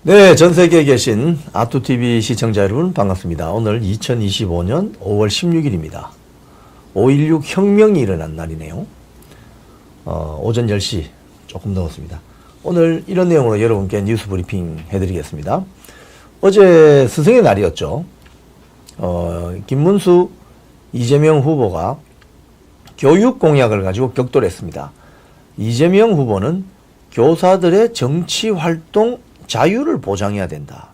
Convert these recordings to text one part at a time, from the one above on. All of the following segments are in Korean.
네, 전 세계에 계신 아투TV 시청자 여러분 반갑습니다. 오늘 2025년 5월 16일입니다. 5.16 혁명이 일어난 날이네요. 오전 10시 조금 넘었습니다. 오늘 이런 내용으로 여러분께 뉴스 브리핑 해드리겠습니다. 어제 스승의 날이었죠. 김문수, 이재명 후보가 교육 공약을 가지고 격돌했습니다. 이재명 후보는 교사들의 정치활동 자유를 보장해야 된다.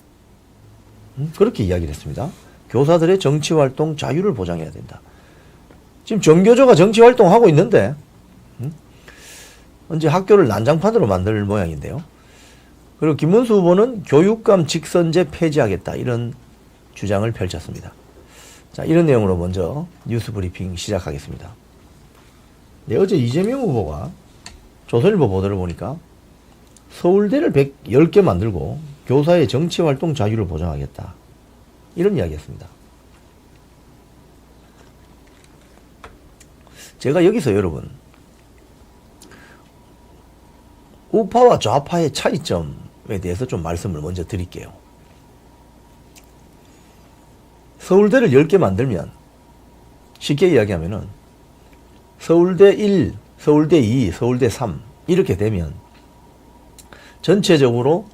그렇게 이야기를 했습니다. 교사들의 정치활동 자유를 보장해야 된다. 지금 전교조가 정치활동하고 있는데 이제 학교를 난장판으로 만들 모양인데요. 그리고 김문수 후보는 교육감 직선제 폐지하겠다 이런 주장을 펼쳤습니다. 자, 이런 내용으로 먼저 뉴스 브리핑 시작하겠습니다. 네, 어제 이재명 후보가 조선일보 보도를 보니까 서울대를 110개 만들고 교사의 정치활동 자유를 보장하겠다. 이런 이야기 했습니다. 제가 여기서 여러분, 우파와 좌파의 차이점에 대해서 좀 말씀을 먼저 드릴게요. 서울대를 10개 만들면, 쉽게 이야기하면은, 서울대 1, 서울대 2, 서울대 3, 이렇게 되면, 전체적으로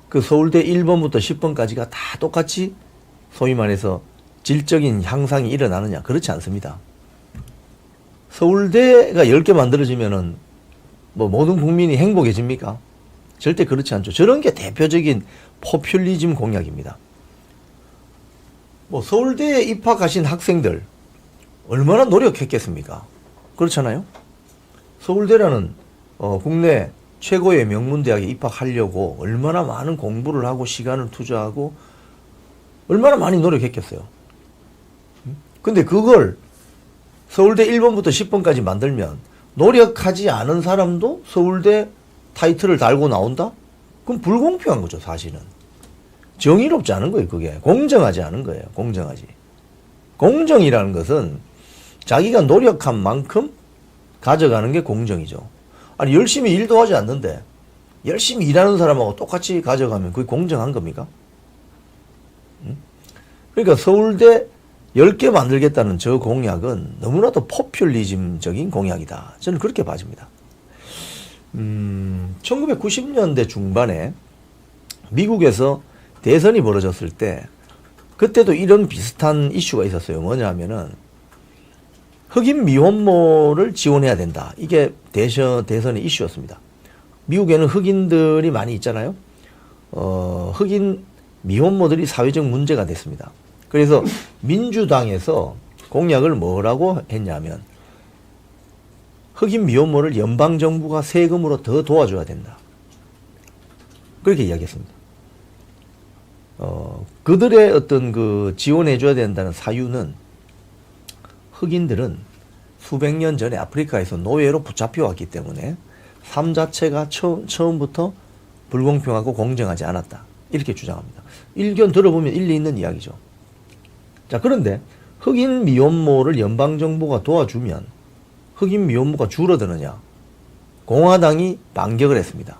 그 서울대 1번부터 10번까지가 다 똑같이 소위 말해서 질적인 향상이 일어나느냐? 그렇지 않습니다. 서울대가 10개 만들어지면은 뭐 모든 국민이 행복해집니까? 절대 그렇지 않죠. 저런 게 대표적인 포퓰리즘 공약입니다. 뭐 서울대에 입학하신 학생들 얼마나 노력했겠습니까? 그렇잖아요. 서울대라는 국내 최고의 명문대학에 입학하려고 얼마나 많은 공부를 하고 시간을 투자하고 얼마나 많이 노력했겠어요. 근데 그걸 서울대 1번부터 10번까지 만들면 노력하지 않은 사람도 서울대 타이틀을 달고 나온다? 그럼 불공평한 거죠, 사실은. 정의롭지 않은 거예요, 그게. 공정하지 않은 거예요, 공정하지. 공정이라는 것은 자기가 노력한 만큼 가져가는 게 공정이죠. 아니, 열심히 일도 하지 않는데 열심히 일하는 사람하고 똑같이 가져가면 그게 공정한 겁니까? 그러니까 서울대 10개 만들겠다는 저 공약은 너무나도 포퓰리즘적인 공약이다. 저는 그렇게 봐집니다. 1990년대 중반에 미국에서 대선이 벌어졌을 때 그때도 이런 비슷한 이슈가 있었어요. 뭐냐 하면은 흑인 미혼모를 지원해야 된다. 이게 대선의 이슈였습니다. 미국에는 흑인들이 많이 있잖아요. 흑인 미혼모들이 사회적 문제가 됐습니다. 그래서 민주당에서 공약을 뭐라고 했냐면 흑인 미혼모를 연방정부가 세금으로 더 도와줘야 된다. 그렇게 이야기했습니다. 그들의 어떤 그 지원해줘야 된다는 사유는 흑인들은 수백 년 전에 아프리카에서 노예로 붙잡혀 왔기 때문에 삶 자체가 처음부터 불공평하고 공정하지 않았다. 이렇게 주장합니다. 일견 들어보면 일리 있는 이야기죠. 자, 그런데 흑인 미혼모를 연방정부가 도와주면 흑인 미혼모가 줄어드느냐? 공화당이 반격을 했습니다.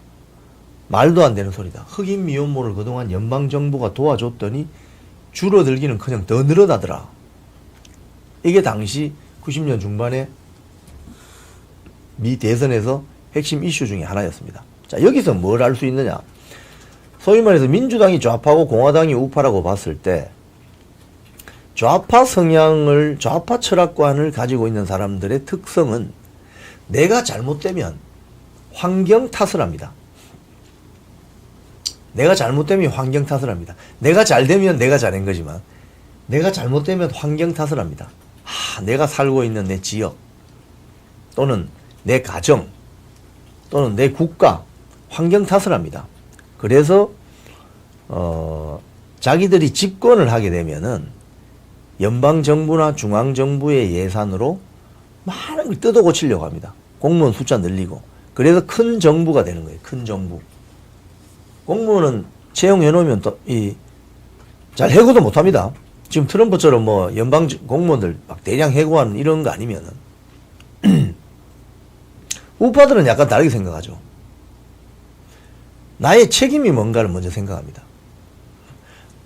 말도 안 되는 소리다. 흑인 미혼모를 그동안 연방정부가 도와줬더니 줄어들기는커녕 더 늘어나더라. 이게 당시 90년 중반에 미 대선에서 핵심 이슈 중에 하나였습니다. 자, 여기서 뭘 알 수 있느냐? 소위 말해서 민주당이 좌파고 공화당이 우파라고 봤을 때 좌파 성향을, 좌파 철학관을 가지고 있는 사람들의 특성은 내가 잘못되면 환경 탓을 합니다. 내가 잘못되면 환경 탓을 합니다. 내가 잘되면 내가 잘한 거지만 내가 잘못되면 환경 탓을 합니다. 내가 살고 있는 내 지역 또는 내 가정 또는 내 국가 환경 탓을 합니다. 그래서 자기들이 집권을 하게 되면은 연방정부나 중앙정부의 예산으로 많은 걸 뜯어 고치려고 합니다. 공무원 숫자 늘리고. 그래서 큰 정부가 되는 거예요. 큰 정부. 공무원은 채용해 놓으면 또 잘 해고도 못 합니다. 지금 트럼프처럼 뭐 연방 공무원들 막 대량 해고하는 이런 거 아니면은 우파들은 약간 다르게 생각하죠. 나의 책임이 뭔가를 먼저 생각합니다.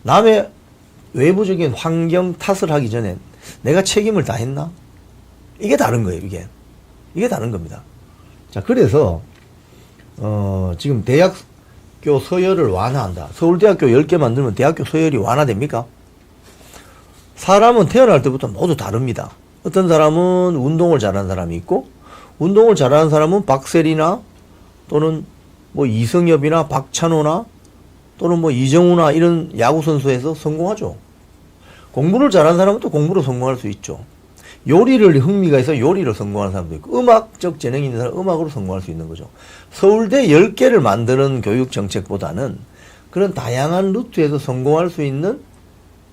남의 외부적인 환경 탓을 하기 전에 내가 책임을 다 했나? 이게 다른 거예요, 이게 다른 겁니다. 자, 그래서, 지금 대학교 서열을 완화한다. 서울대학교 10개 만들면 대학교 서열이 완화됩니까? 사람은 태어날 때부터 모두 다릅니다. 어떤 사람은 운동을 잘하는 사람이 있고, 운동을 잘하는 사람은 박세리나 또는 뭐 이승엽이나 박찬호나 또는 뭐 이정우나 이런 야구선수에서 성공하죠. 공부를 잘하는 사람은 또 공부로 성공할 수 있죠. 요리를 흥미가 있어 요리로 성공하는 사람도 있고, 음악적 재능이 있는 사람은 음악으로 성공할 수 있는 거죠. 서울대 10개를 만드는 교육 정책보다는 그런 다양한 루트에서 성공할 수 있는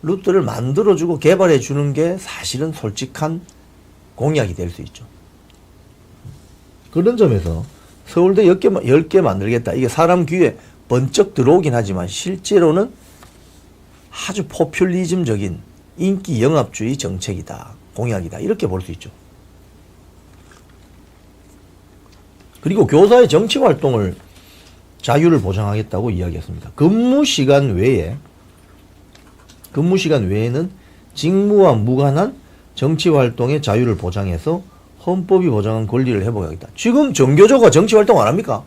루트를 만들어주고 개발해 주는 게 사실은 솔직한 공약이 될 수 있죠. 그런 점에서 서울대 10개 만들겠다. 이게 사람 귀에 번쩍 들어오긴 하지만 실제로는 아주 포퓰리즘적인 인기 영합주의 정책이다. 공약이다. 이렇게 볼 수 있죠. 그리고 교사의 정치 활동을 자유를 보장하겠다고 이야기했습니다. 근무 시간 외에는 직무와 무관한 정치 활동의 자유를 보장해서 헌법이 보장한 권리를 회복하겠다. 지금 정교조가 정치 활동 안 합니까?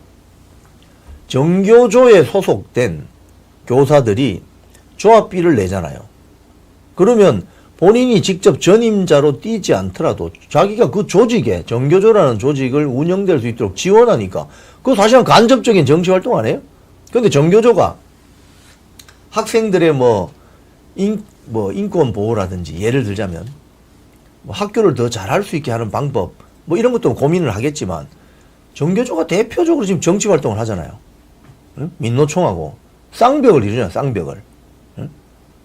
정교조에 소속된 교사들이 조합비를 내잖아요. 그러면 본인이 직접 전임자로 뛰지 않더라도 자기가 그 조직에, 정교조라는 조직을 운영될 수 있도록 지원하니까 그거 사실은 간접적인 정치 활동 안 해요? 근데 정교조가 학생들의 인권 보호라든지 예를 들자면 학교를 더 잘할 수 있게 하는 방법 이런 것도 고민을 하겠지만 정교조가 대표적으로 지금 정치 활동을 하잖아요. 응? 민노총하고 쌍벽을 이루잖아요. 쌍벽을. 응?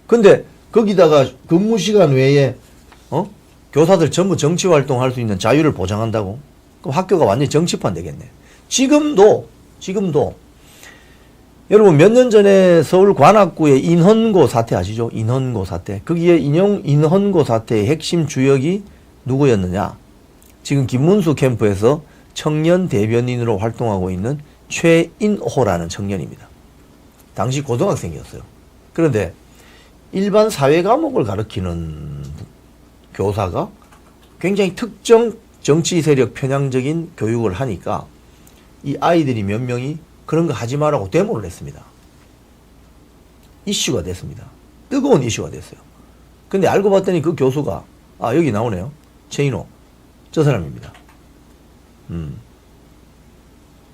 근데 거기다가 근무 시간 외에 교사들 전부 정치 활동할 수 있는 자유를 보장한다고? 그럼 학교가 완전히 정치판 되겠네. 지금도 여러분 몇 년 전에 서울 관악구의 인헌고 사태 아시죠? 인헌고 사태. 거기에 인헌고 사태의 핵심 주역이 누구였느냐? 지금 김문수 캠프에서 청년 대변인으로 활동하고 있는 최인호라는 청년입니다. 당시 고등학생이었어요. 그런데 일반 사회 과목을 가르치는 교사가 굉장히 특정 정치 세력 편향적인 교육을 하니까 이 아이들이 몇 명이 그런 거 하지 말라고 데모를 했습니다. 이슈가 됐습니다. 뜨거운 이슈가 됐어요. 근데 알고 봤더니 그 교수가 여기 나오네요. 최인호. 저 사람입니다.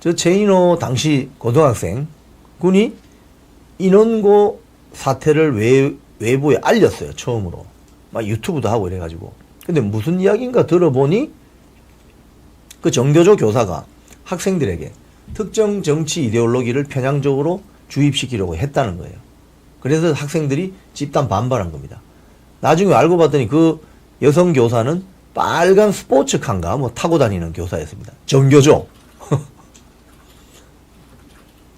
저 최인호 당시 고등학생 군이 인헌고 사태를 외부에 알렸어요. 처음으로. 막 유튜브도 하고 이래가지고. 근데 무슨 이야기인가 들어보니 그 정교조 교사가 학생들에게 특정 정치 이데올로기를 편향적으로 주입시키려고 했다는 거예요. 그래서 학생들이 집단 반발한 겁니다. 나중에 알고 봤더니 그 여성 교사는 빨간 스포츠카인가 타고 다니는 교사였습니다. 정교조.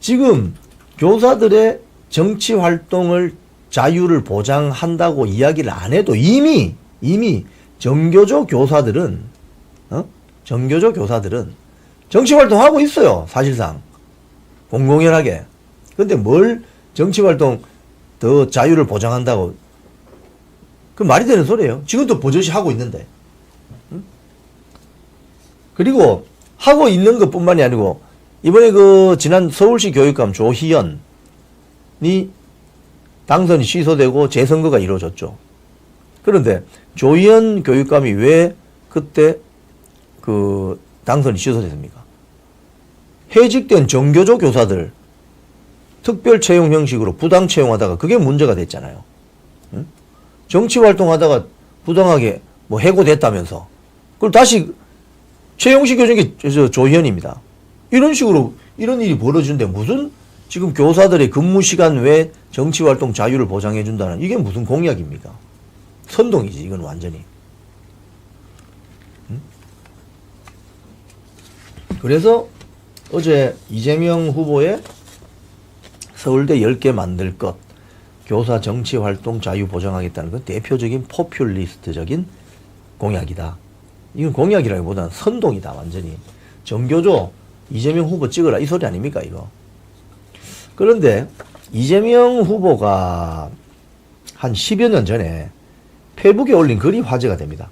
지금 교사들의 정치 활동을 자유를 보장한다고 이야기를 안 해도 이미 정교조 교사들은 정치 활동하고 있어요. 사실상 공공연하게. 근데 뭘 정치 활동 더 자유를 보장한다고, 그 말이 되는 소리예요. 지금도 버젓이 하고 있는데. 그리고 하고 있는 것뿐만이 아니고 이번에 그 지난 서울시 교육감 조희연이 당선이 취소되고 재선거가 이루어졌죠. 그런데 조희연 교육감이 왜 그때 그 당선이 취소됐습니까? 해직된 정교조 교사들 특별 채용 형식으로 부당 채용하다가 그게 문제가 됐잖아요. 응? 정치 활동하다가 부당하게 해고됐다면서 그걸 다시 채용시켜준 게 조희연입니다. 이런 식으로 이런 일이 벌어지는데 무슨 지금 교사들의 근무 시간 외 정치 활동 자유를 보장해 준다는 이게 무슨 공약입니까? 선동이지 이건 완전히. 응? 그래서 어제 이재명 후보의 서울대 10개 만들 것, 교사 정치 활동 자유 보장하겠다는 건 대표적인 포퓰리스트적인 공약이다. 이건 공약이라기보다는 선동이다 완전히. 정교조 이재명 후보 찍으라 이 소리 아닙니까 이거. 그런데 이재명 후보가 한 10여 년 전에 페북에 올린 글이 화제가 됩니다.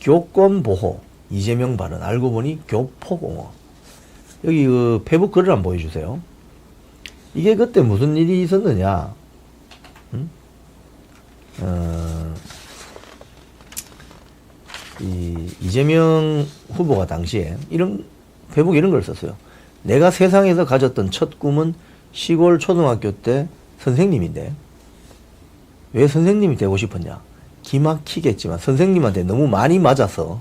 교권보호, 이재명 발언, 알고 보니 교포공호. 여기 그 페북 글을 한번 보여주세요. 이게 그때 무슨 일이 있었느냐. 이재명 후보가 당시에 페북에 이런 걸 썼어요. 내가 세상에서 가졌던 첫 꿈은 시골 초등학교 때 선생님인데 왜 선생님이 되고 싶었냐. 기막히겠지만 선생님한테 너무 많이 맞아서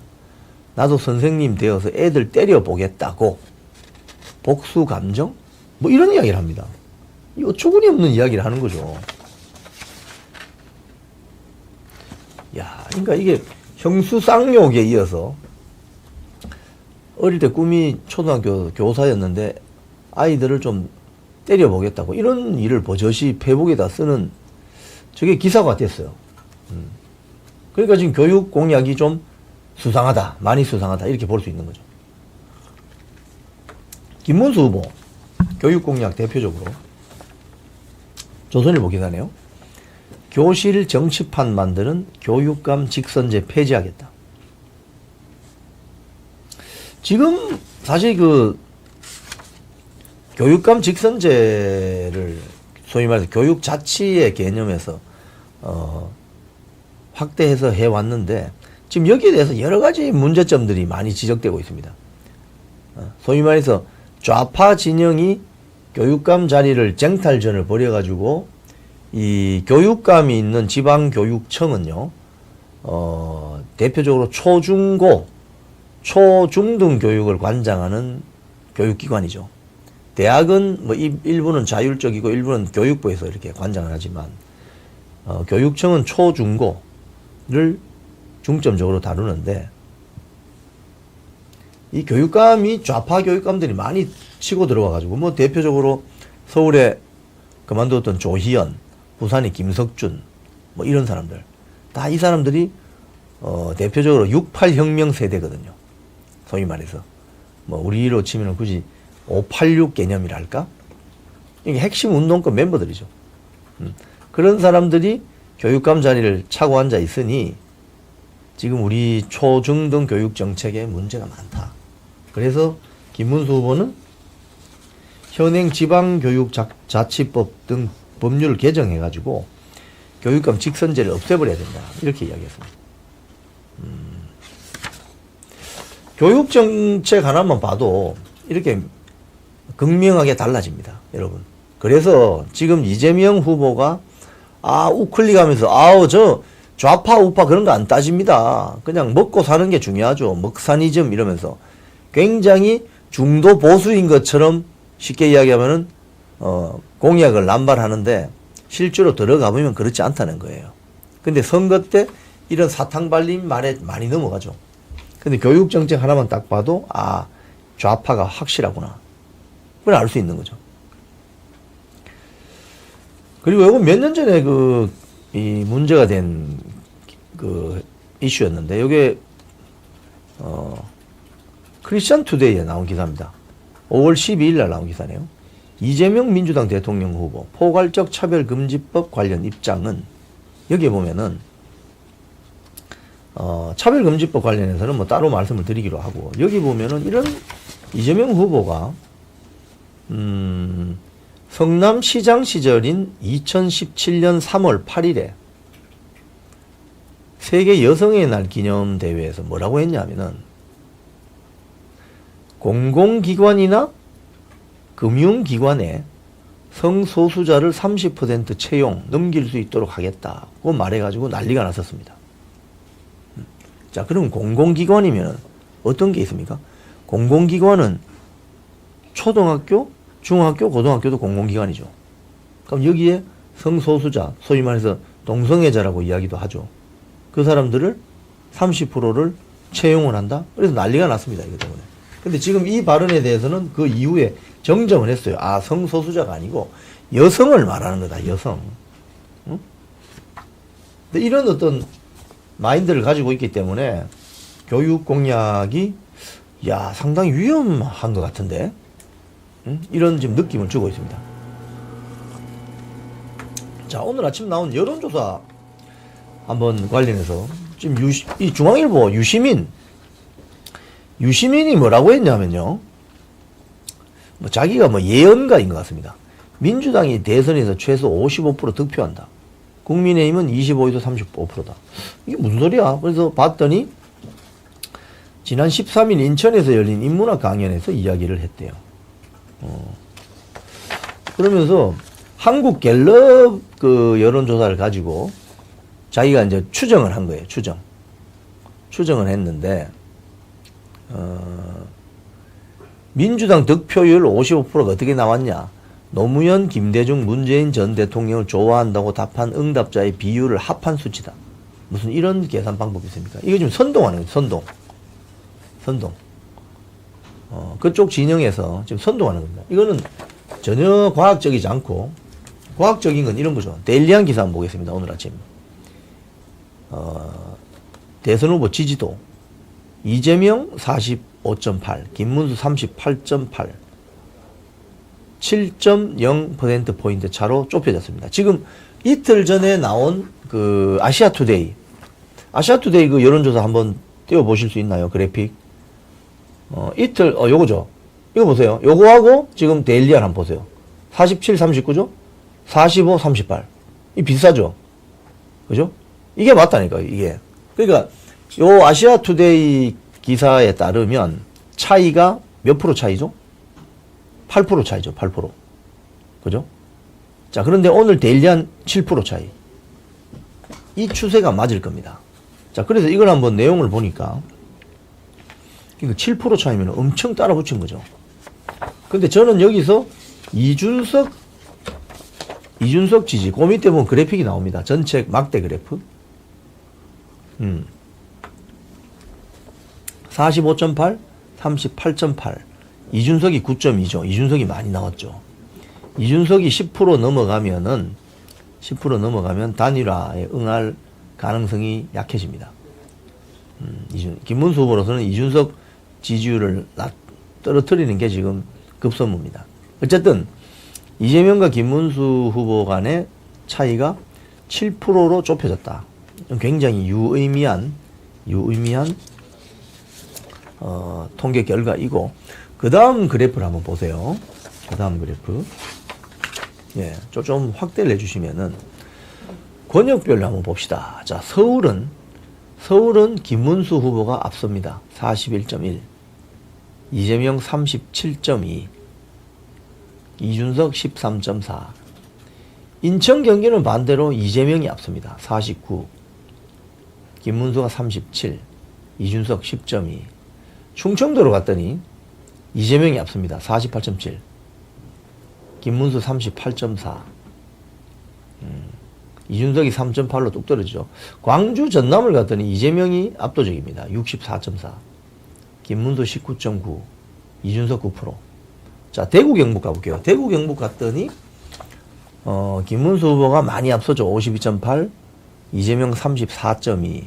나도 선생님 되어서 애들 때려보겠다고 복수 감정? 뭐 이런 이야기를 합니다. 이 어처구니 없는 이야기를 하는 거죠. 야, 그러니까 이게 형수 쌍욕에 이어서 어릴 때 꿈이 초등학교 교사였는데 아이들을 좀 때려보겠다고 이런 일을 버젓이 페북에다 쓰는 저게 기사가 됐어요. 그러니까 지금 교육 공약이 좀 수상하다, 많이 수상하다 이렇게 볼 수 있는 거죠. 김문수 후보 교육 공약 대표적으로 조선일보 기사네요. 교실 정치판 만드는 교육감 직선제 폐지하겠다. 지금 사실 그 교육감 직선제를 소위 말해서 교육 자치의 개념에서 확대해서 해왔는데 지금 여기에 대해서 여러 가지 문제점들이 많이 지적되고 있습니다. 소위 말해서 좌파 진영이 교육감 자리를 쟁탈전을 벌여가지고 이 교육감이 있는 지방교육청은요, 대표적으로 초중고, 초중등 교육을 관장하는 교육기관이죠. 대학은 뭐 일부는 자율적이고 일부는 교육부에서 이렇게 관장을 하지만 교육청은 초중고를 중점적으로 다루는데 이 교육감이 좌파 교육감들이 많이 치고 들어와가지고 뭐 대표적으로 서울에 그만뒀던 조희연, 부산의 김석준 뭐 이런 사람들 다 이 사람들이 대표적으로 6.8 혁명 세대거든요. 소위 말해서 뭐 우리로 치면 굳이 586 개념이랄까? 이게 핵심 운동권 멤버들이죠. 그런 사람들이 교육감 자리를 차고 앉아 있으니 지금 우리 초중등 교육 정책에 문제가 많다. 그래서 김문수 후보는 현행 지방교육자치법 등 법률을 개정해가지고 교육감 직선제를 없애버려야 된다. 이렇게 이야기했습니다. 교육정책 하나만 봐도 이렇게 극명하게 달라집니다. 여러분. 그래서 지금 이재명 후보가 우클릭하면서 저 좌파 우파 그런 거 안 따집니다. 그냥 먹고 사는 게 중요하죠. 먹사니즘 이러면서 굉장히 중도 보수인 것처럼 쉽게 이야기하면은 공약을 남발하는데 실제로 들어가 보면 그렇지 않다는 거예요. 근데 선거 때 이런 사탕 발림 말에 많이 넘어가죠. 근데 교육 정책 하나만 딱 봐도 좌파가 확실하구나. 그걸 알 수 있는 거죠. 그리고 이거 몇 년 전에 이 문제가 된 이슈였는데, 이게, 크리스천 투데이에 나온 기사입니다. 5월 12일 날 나온 기사네요. 이재명 민주당 대통령 후보 포괄적 차별금지법 관련 입장은, 여기에 보면은, 차별금지법 관련해서는 뭐 따로 말씀을 드리기로 하고, 여기 보면은 이런 이재명 후보가, 성남시장 시절인 2017년 3월 8일에 세계 여성의 날 기념 대회에서 뭐라고 했냐면은 공공기관이나 금융기관에 성소수자를 30% 채용 넘길 수 있도록 하겠다고 말해가지고 난리가 났었습니다. 자, 그럼 공공기관이면 어떤 게 있습니까? 공공기관은 초등학교, 중학교, 고등학교도 공공기관이죠. 그럼 여기에 성소수자, 소위 말해서 동성애자라고 이야기도 하죠. 그 사람들을 30%를 채용을 한다? 그래서 난리가 났습니다. 이것 때문에. 근데 지금 이 발언에 대해서는 그 이후에 정정을 했어요. 성소수자가 아니고 여성을 말하는 거다. 여성. 응? 근데 이런 어떤 마인드를 가지고 있기 때문에 교육 공약이 상당히 위험한 것 같은데. 이런 지금 느낌을 주고 있습니다. 자, 오늘 아침 나온 여론조사 한번 관련해서 지금 이 중앙일보 유시민이 뭐라고 했냐면요. 뭐 자기가 뭐 예언가인 것 같습니다. 민주당이 대선에서 최소 55% 득표한다. 국민의힘은 25에서 35%다. 이게 무슨 소리야? 그래서 봤더니 지난 13일 인천에서 열린 인문학 강연에서 이야기를 했대요. 그러면서 한국 갤럽 그 여론조사를 가지고 자기가 이제 추정을 한 거예요. 추정을 했는데, 민주당 득표율 55%가 어떻게 나왔냐? 노무현, 김대중, 문재인 전 대통령을 좋아한다고 답한 응답자의 비율을 합한 수치다. 무슨 이런 계산 방법이 있습니까? 이거 지금 선동하는 거예요. 선동. 그쪽 진영에서 지금 선동하는 겁니다. 이거는 전혀 과학적이지 않고, 과학적인 건 이런 거죠. 데일리한 기사 한번 보겠습니다. 오늘 아침. 대선 후보 지지도. 이재명 45.8, 김문수 38.8, 7.0%포인트 차로 좁혀졌습니다. 지금 이틀 전에 나온 그 아시아투데이 그 여론조사 한번 띄워보실 수 있나요? 그래픽. 요거죠. 이거 보세요. 요거하고 지금 데일리안 한번 보세요. 47, 39죠? 45, 38. 이 비슷하죠? 그죠? 이게 맞다니까, 이게. 그러니까, 요 아시아투데이 기사에 따르면 차이가 몇 프로 차이죠? 8% 차이죠, 8%. 그죠? 자, 그런데 오늘 데일리안 7% 차이. 이 추세가 맞을 겁니다. 자, 그래서 이걸 한번 내용을 보니까, 이거 7% 차이면 엄청 따라 붙인 거죠. 근데 저는 여기서 이준석 지지, 그 밑에 보면 그래픽이 나옵니다. 전체 막대 그래프. 45.8, 38.8. 이준석이 9.2죠. 이준석이 많이 나왔죠. 이준석이 10% 넘어가면 단일화에 응할 가능성이 약해집니다. 김문수 후보로서는 이준석 지지율을 떨어뜨리는 게 지금 급선무입니다. 어쨌든 이재명과 김문수 후보 간의 차이가 7%로 좁혀졌다. 굉장히 유의미한 통계 결과이고, 그 다음 그래프를 한번 보세요. 그 다음 그래프. 예, 좀 확대를 해주시면은, 권역별로 한번 봅시다. 자, 서울은 김문수 후보가 앞섭니다. 41.1. 이재명 37.2. 이준석 13.4. 인천 경기는 반대로 이재명이 앞섭니다. 49. 김문수가 37. 이준석 10.2. 충청도로 갔더니 이재명이 앞섭니다. 48.7. 김문수 38.4. 이준석이 3.8로 뚝 떨어지죠. 광주 전남을 갔더니 이재명이 압도적입니다. 64.4. 김문수 19.9. 이준석 9%. 자, 대구 경북 가볼게요. 대구 경북 갔더니 김문수 후보가 많이 앞서죠. 52.8. 이재명 34.2.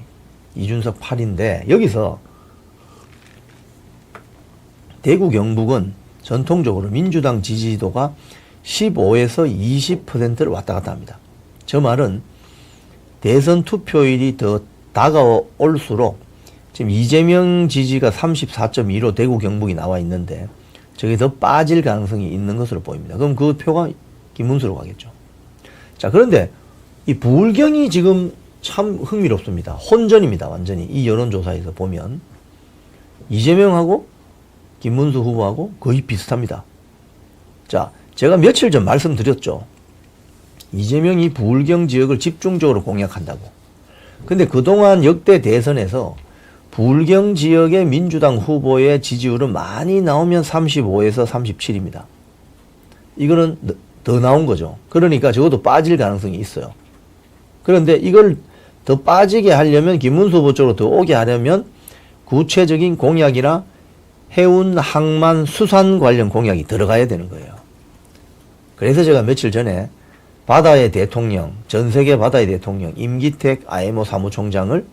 이준석 8인데 여기서 대구 경북은 전통적으로 민주당 지지도가 15에서 20%를 왔다 갔다 합니다. 저 말은 대선 투표일이 더 다가올수록 지금 이재명 지지가 34.2로 대구 경북이 나와 있는데 저게 더 빠질 가능성이 있는 것으로 보입니다. 그럼 그 표가 김문수로 가겠죠. 자, 그런데 이 부울경이 지금 참 흥미롭습니다. 혼전입니다. 완전히 이 여론조사에서 보면 이재명하고 김문수 후보하고 거의 비슷합니다. 자, 제가 며칠 전 말씀드렸죠. 이재명이 부울경 지역을 집중적으로 공략한다고. 근데 그동안 역대 대선에서 부울경 지역의 민주당 후보의 지지율은 많이 나오면 35에서 37입니다. 이거는 더 나온 거죠. 그러니까 적어도 빠질 가능성이 있어요. 그런데 이걸 더 빠지게 하려면, 김문수 후보 쪽으로 더 오게 하려면 구체적인 공약이나 해운, 항만, 수산 관련 공약이 들어가야 되는 거예요. 그래서 제가 며칠 전에 바다의 대통령, 전 세계 바다의 대통령 임기택 IMO 사무총장을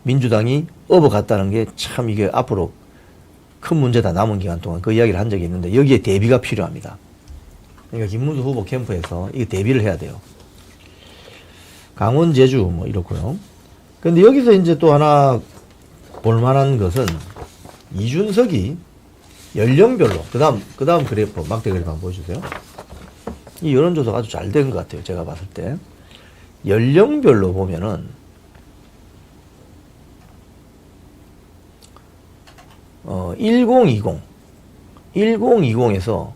민주당이 업어갔다는 게 참 이게 앞으로 큰 문제다. 남은 기간 동안 그 이야기를 한 적이 있는데 여기에 대비가 필요합니다. 그러니까 김문수 후보 캠프에서 이게 대비를 해야 돼요. 강원, 제주 뭐 이렇고요. 근데 여기서 이제 또 하나 볼만한 것은 이준석이 연령별로 그다음 그래프 막대 그래프 한번 보여주세요. 이 여론조사가 아주 잘 된 것 같아요. 제가 봤을 때 연령별로 보면은 1020에서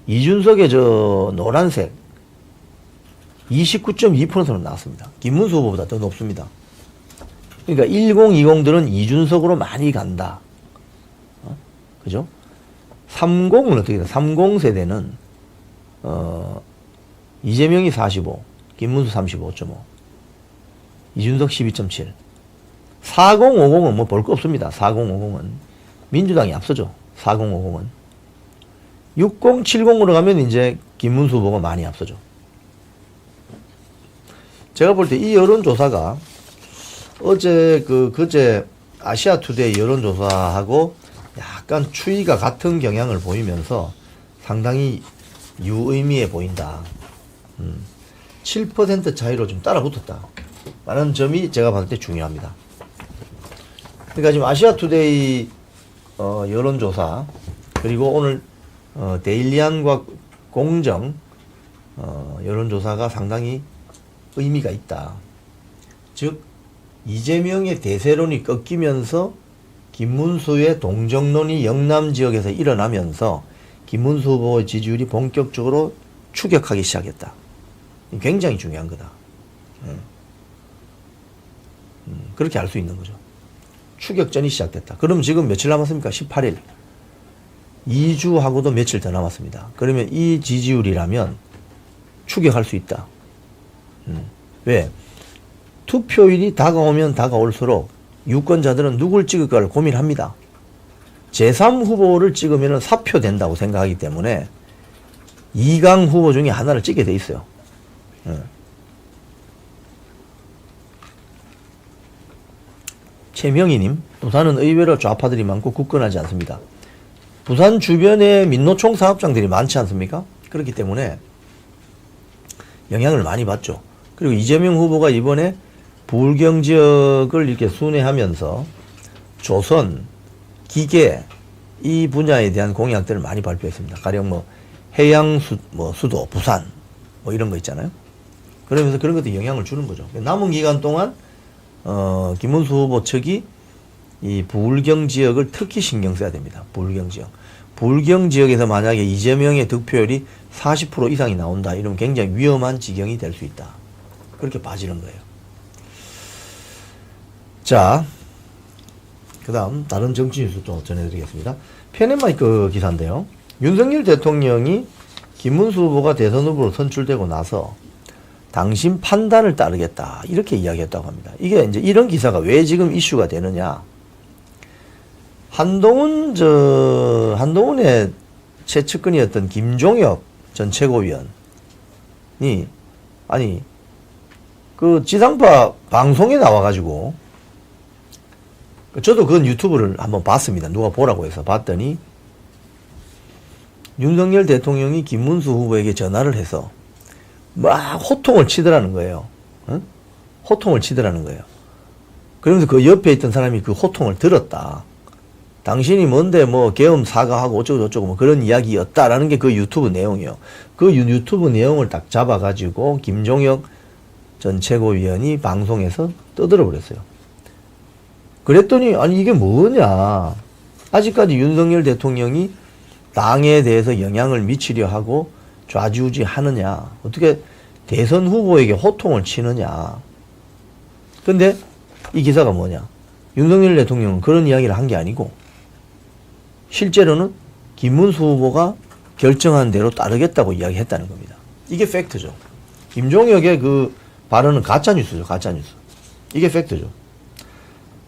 이준석의 저 노란색 29.2%로 나왔습니다. 김문수 후보보다 더 높습니다. 그러니까 1020들은 이준석으로 많이 간다. 그죠? 30은 어떻게 돼? 30세대는 이재명이 45, 김문수 35.5, 이준석 12.7. 4050은 뭐 볼 거 없습니다. 4050은 민주당이 앞서죠. 4050은 6070으로 가면 이제 김문수 후보가 많이 앞서죠. 제가 볼 때 이 여론조사가 그제 아시아투데이 여론조사하고 약간 추이가 같은 경향을 보이면서 상당히 유의미해 보인다. 7% 차이로 좀 따라 붙었다. 라는 점이 제가 봤을 때 중요합니다. 그러니까 지금 아시아투데이 여론조사 그리고 오늘 데일리안과 공정 여론조사가 상당히 의미가 있다. 즉 이재명의 대세론이 꺾이면서 김문수의 동정론이 영남 지역에서 일어나면서 김문수 후보의 지지율이 본격적으로 추격하기 시작했다. 굉장히 중요한 거다. 그렇게 알 수 있는 거죠. 추격전이 시작됐다. 그럼 지금 며칠 남았습니까? 18일. 2주하고도 며칠 더 남았습니다. 그러면 이 지지율이라면 추격할 수 있다. 왜? 투표일이 다가오면 다가올수록 유권자들은 누굴 찍을까를 고민합니다. 제3 후보를 찍으면 사표된다고 생각하기 때문에 2강 후보 중에 하나를 찍게 돼 있어요. 최명희님, 부산은 의외로 좌파들이 많고 굳건하지 않습니다. 부산 주변에 민노총 사업장들이 많지 않습니까? 그렇기 때문에 영향을 많이 받죠. 그리고 이재명 후보가 이번에 부울경 지역을 이렇게 순회하면서 조선, 기계 이 분야에 대한 공약들을 많이 발표했습니다. 가령 뭐 해양 수도, 부산 뭐 이런 거 있잖아요. 그러면서 그런 것도 영향을 주는 거죠. 남은 기간 동안 김문수 후보 측이 이 부울경 지역을 특히 신경 써야 됩니다. 부울경 지역. 부울경 지역에서 만약에 이재명의 득표율이 40% 이상이 나온다. 이러면 굉장히 위험한 지경이 될 수 있다. 그렇게 봐지는 거예요. 자, 그 다음 다른 정치 뉴스 또 전해드리겠습니다. PNM마이크 기사인데요. 윤석열 대통령이 김문수 후보가 대선 후보로 선출되고 나서 당신 판단을 따르겠다. 이렇게 이야기했다고 합니다. 이게 이제 이런 기사가 왜 지금 이슈가 되느냐. 한동훈의 최측근이었던 김종혁 전 최고위원이, 그 지상파 방송에 나와가지고, 저도 그건 유튜브를 한번 봤습니다. 누가 보라고 해서 봤더니, 윤석열 대통령이 김문수 후보에게 전화를 해서 막 호통을 치더라는 거예요. 호통을 치더라는 거예요. 그러면서 그 옆에 있던 사람이 그 호통을 들었다. 당신이 뭔데 뭐 계엄 사과하고 어쩌고저쩌고 뭐 그런 이야기였다라는 게 그 유튜브 내용이에요. 그 유튜브 내용을 딱 잡아가지고 김종혁 전 최고위원이 방송에서 떠들어 버렸어요. 그랬더니 아니 이게 뭐냐. 아직까지 윤석열 대통령이 당에 대해서 영향을 미치려 하고 좌지우지 하느냐. 어떻게 대선 후보에게 호통을 치느냐. 근데 이 기사가 뭐냐. 윤석열 대통령은 그런 이야기를 한 게 아니고 실제로는 김문수 후보가 결정한 대로 따르겠다고 이야기했다는 겁니다. 이게 팩트죠. 김종혁의 그 발언은 가짜뉴스죠. 가짜뉴스. 이게 팩트죠.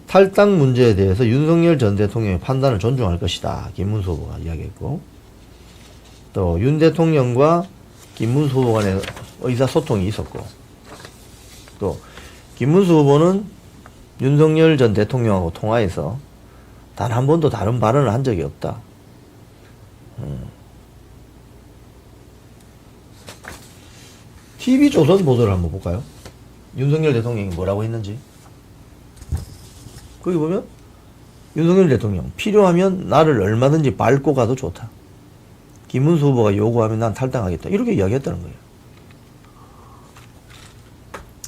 탈당 문제에 대해서 윤석열 전 대통령의 판단을 존중할 것이다. 김문수 후보가 이야기했고, 또 윤 대통령과 김문수 후보 간의 의사소통이 있었고, 또 김문수 후보는 윤석열 전 대통령하고 통화해서 단 한 번도 다른 발언을 한 적이 없다. TV조선 보도를 한번 볼까요? 윤석열 대통령이 뭐라고 했는지. 거기 보면 윤석열 대통령 필요하면 나를 얼마든지 밟고 가도 좋다. 김문수 후보가 요구하면 난 탈당하겠다. 이렇게 이야기했다는 거예요.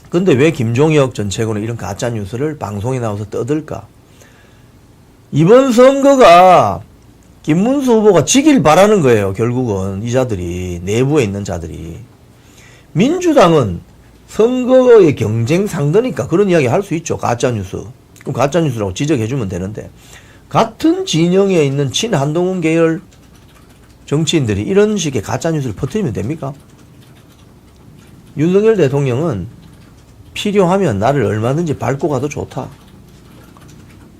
근데 왜 김종혁 전 최고는 이런 가짜 뉴스를 방송에 나와서 떠들까? 이번 선거가 김문수 후보가 지길 바라는 거예요. 결국은 이 자들이, 내부에 있는 자들이. 민주당은 선거의 경쟁 상대니까 그런 이야기 할 수 있죠. 가짜 뉴스. 그럼 가짜 뉴스라고 지적해주면 되는데, 같은 진영에 있는 친한동훈 계열 정치인들이 이런 식의 가짜 뉴스를 퍼뜨리면 됩니까? 윤석열 대통령은 필요하면 나를 얼마든지 밟고 가도 좋다.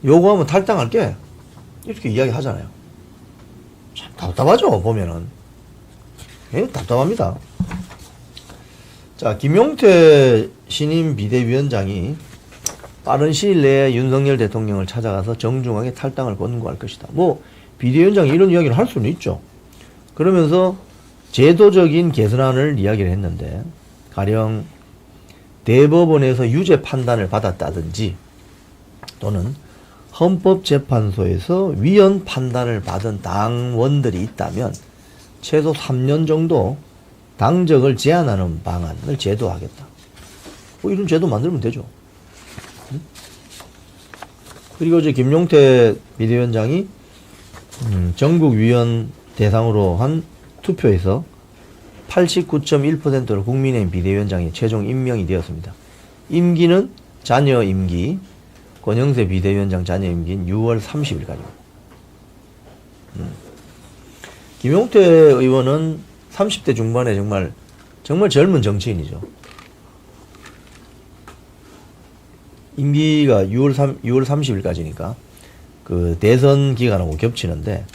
요구하면 탈당할게. 이렇게 이야기 하잖아요. 참 답답하죠, 보면은. 예, 답답합니다. 자, 김용태 신임 비대위원장이 빠른 시일 내에 윤석열 대통령을 찾아가서 정중하게 탈당을 권고할 것이다. 뭐, 비대위원장이 이런 이야기를 할 수는 있죠. 그러면서 제도적인 개선안을 이야기를 했는데, 가령 대법원에서 유죄 판단을 받았다든지 또는 헌법재판소에서 위헌 판단을 받은 당원들이 있다면 최소 3년 정도 당적을 제한하는 방안을 제도하겠다. 뭐 이런 제도 만들면 되죠. 그리고 이제 김용태 비대위원장이 전국 위원 대상으로 한 투표에서 89.1%로 국민의힘 비대위원장이 최종 임명이 되었습니다. 임기는 자녀 임기, 권영세 비대위원장 자녀 임기인 6월 30일까지입니다. 김용태 의원은 30대 중반에 정말 젊은 정치인이죠. 임기가 6월 30일까지니까 그 대선 기간하고 겹치는데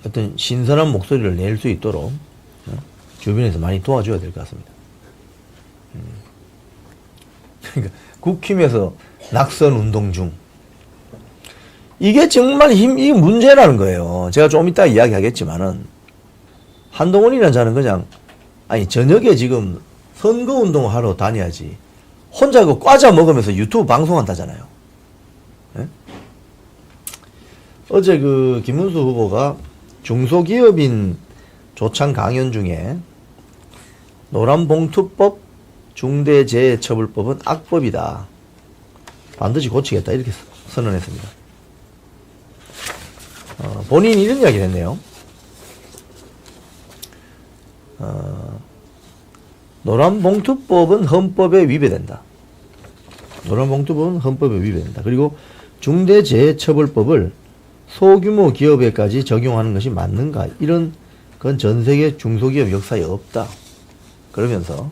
어떤 신선한 목소리를 낼 수 있도록 주변에서 많이 도와줘야 될 것 같습니다. 그러니까 국힘에서 낙선 운동 중. 이게 정말 이게 문제라는 거예요. 제가 좀 이따 이야기하겠지만은 한동훈이라는 자는 그냥 저녁에 지금 선거 운동을 하러 다녀야지. 혼자 그 과자 먹으면서 유튜브 방송한다잖아요. 네? 어제 그 김문수 후보가 중소기업인 조창 강연 중에 노란봉투법, 중대재해처벌법은 악법이다. 반드시 고치겠다. 이렇게 선언했습니다. 본인이 이런 이야기를 했네요. 노란봉투법은 헌법에 위배된다. 노란봉투법은 헌법에 위배된다. 그리고 중대재해처벌법을 소규모 기업에까지 적용하는 것이 맞는가? 이런 건 전 세계 중소기업 역사에 없다. 그러면서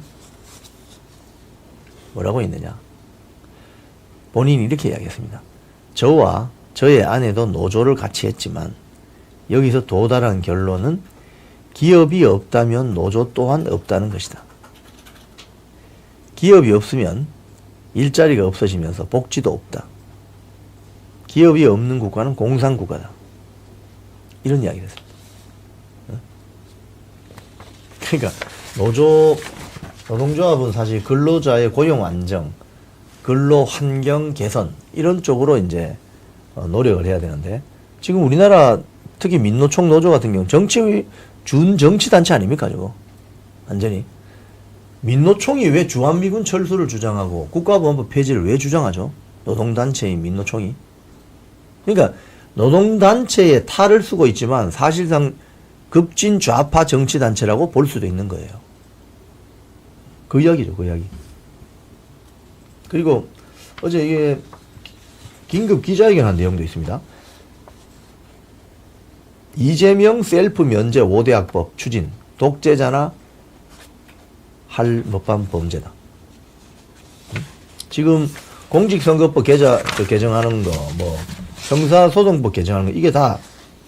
뭐라고 했느냐? 본인이 이렇게 이야기했습니다. 저와 저의 아내도 노조를 같이 했지만 여기서 도달한 결론은 기업이 없다면 노조 또한 없다는 것이다. 기업이 없으면 일자리가 없어지면서 복지도 없다. 기업이 없는 국가는 공산국가다. 이런 이야기를 했습니다. 그러니까 노동조합은 사실 근로자의 고용 안정, 근로 환경 개선 이런 쪽으로 이제 노력을 해야 되는데 지금 우리나라 특히 민노총 노조 같은 경우 준정치단체 아닙니까 저거 완전히. 민노총이 왜 주한미군 철수를 주장하고 국가보안법 폐지를 왜 주장하죠? 노동단체인 민노총이. 그러니까 노동단체에 탈을 쓰고 있지만 사실상 급진 좌파 정치단체라고 볼 수도 있는 거예요. 그 이야기죠, 그 이야기. 그리고 어제 이게 긴급 기자회견한 내용도 있습니다. 이재명 셀프 면제 5대 악법 추진, 독재자나 할 법한 범죄다. 지금 공직선거법 개정하는 거, 뭐 형사소송법 개정하는 거, 이게 다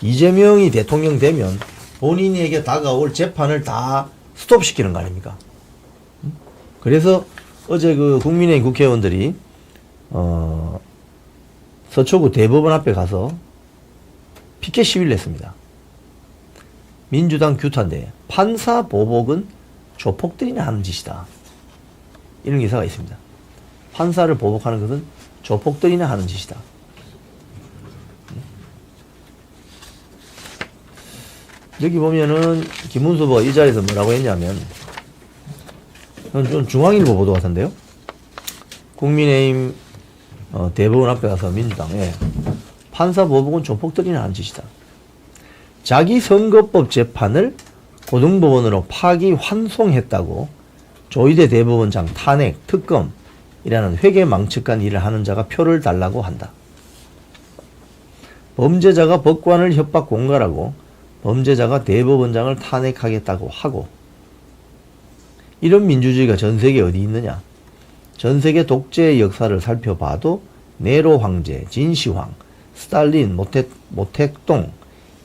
이재명이 대통령 되면 본인에게 다가올 재판을 다 스톱시키는 거 아닙니까? 그래서 어제 그 국민의힘 국회의원들이 서초구 대법원 앞에 가서 피켓 시위를 했습니다. 민주당 규탄대 판사 보복은 조폭들이나 하는 짓이다. 이런 기사가 있습니다. 판사를 보복하는 것은 조폭들이나 하는 짓이다. 여기 보면은 김문수 후보가 이 자리에서 뭐라고 했냐면, 좀 중앙일보 보도 같은데요. 국민의힘 대법원 앞에 가서 민주당에 판사 보복은 조폭들이나 하는 짓이다. 자기 선거법 재판을 고등법원으로 파기 환송했다고 조희대 대법원장 탄핵 특검이라는 회계망측한 일을 하는 자가 표를 달라고 한다. 범죄자가 법관을 협박 공갈하고 범죄자가 대법원장을 탄핵하겠다고 하고, 이런 민주주의가 전 세계에 어디 있느냐. 전 세계 독재의 역사를 살펴봐도 네로 황제, 진시황, 스탈린, 모택동,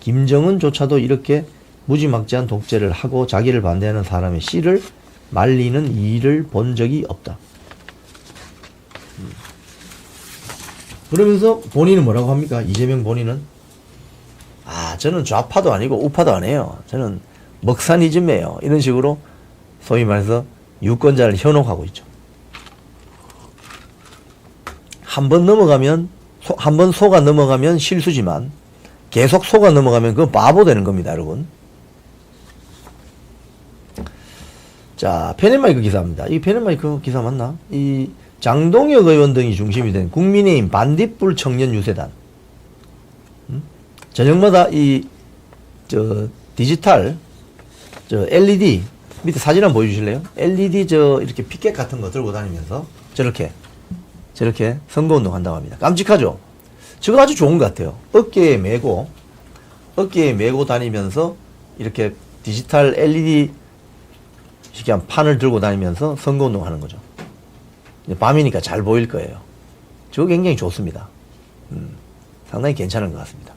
김정은조차도 이렇게 무지막지한 독재를 하고 자기를 반대하는 사람의 씨를 말리는 일을 본 적이 없다. 그러면서 본인은 뭐라고 합니까? 이재명 본인은 저는 좌파도 아니고 우파도 아니에요. 저는 먹사니즘이에요. 이런 식으로 소위 말해서 유권자를 현혹하고 있죠. 한 번 넘어가면, 한 번 속아 넘어가면 실수지만 계속 속아 넘어가면 그건 바보 되는 겁니다, 여러분. 자, 페넷마이크 기사입니다. 이 페넷마이크 기사 맞나? 이 장동혁 의원 등이 중심이 된 국민의힘 반딧불 청년 유세단. 저녁마다 디지털, LED, 밑에 사진 한번 보여주실래요? LED 이렇게 피켓 같은 거 들고 다니면서 저렇게 선거운동 한다고 합니다. 깜찍하죠? 저거 아주 좋은 것 같아요. 어깨에 메고 다니면서 이렇게 디지털 LED 식한 판을 들고 다니면서 선거운동 하는 거죠. 밤이니까 잘 보일 거예요. 저거 굉장히 좋습니다. 상당히 괜찮은 것 같습니다.